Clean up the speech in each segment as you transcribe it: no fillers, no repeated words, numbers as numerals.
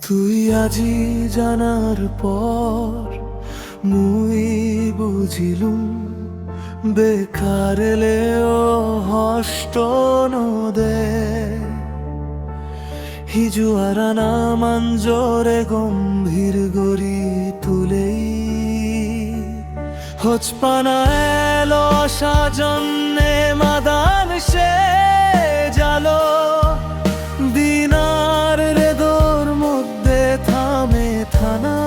তুই আজি জানার পর মুই বুঝিলুম বেকারেলেও হষ্ট নদে হিজুয়ারানা মাঞ্জরে গম্ভীর গড়ি তুলেই হচপানা এলো সাজন্যে মাদান সে জালো দিনার রেদোর মধ্যে থামে থানা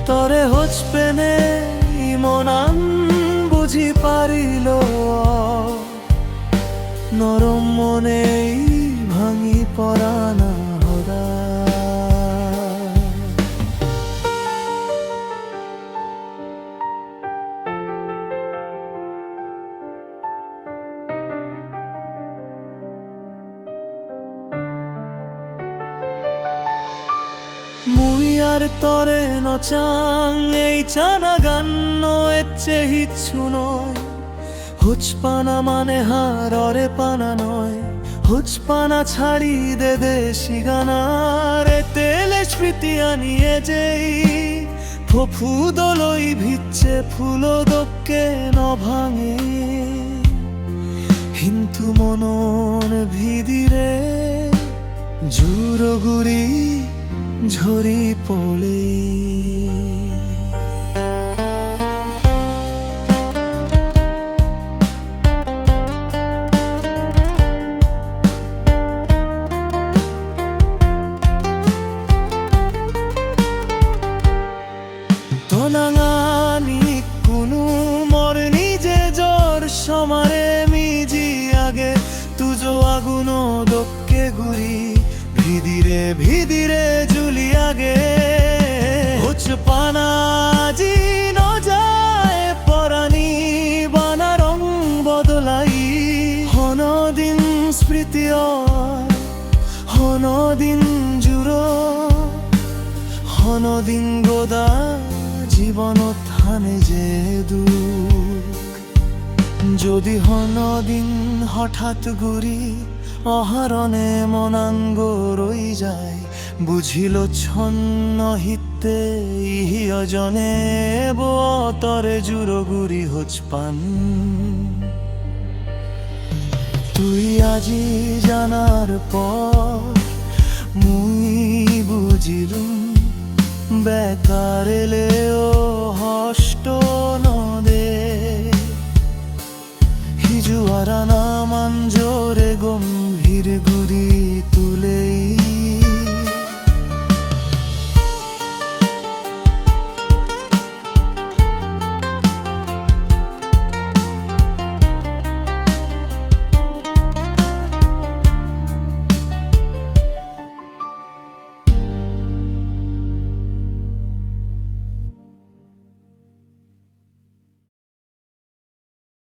তরে হচপেনে ইমনান বুঝি পারিল নরম মনেই ভাঙি পরানা হদা মুই আর তরে নচাং এই চানা গান্ন এচ্ছে হিচ্ছু নয় হুচপানা মানে হারে পানা নয় হুচপানা ছাড়ি দে দেশি গানারে তেলে স্মৃতি আনিয়ে যেই ফফু দলই ভিচ্ছে ফুলো দক্কে ন ভাঙে হিন্তু মনন ভিদিরে জুরগুড়ি ঝরি পড়ে তোনাঙানি কোনো মর নিজে জ্বর সমারে মিজি আগে তুজো আগুনো দক্কে গুড়ি ভিদিরে ভিদিরে জুলি আগে হুচপানা জি ন যায় পরানি বানা রং বদলাই হনদিন স্মৃতি হনদিন জুড়ো হনদিন গোদা জীবন থানে যে দুঃখ যদি হনদিন হঠাৎ গুরি অহরণে মনাঙ্গ রই যায় বুঝিল ছন্ন হিতে ইহজনে বতরে জুরগুরি হোচপান তুই আজি জানার পর মুই বুঝিলুম বেকারেলেও হষ্ট নদে হিজুয়ারানা মাঞ্জরে গম্ভীর গুড়ি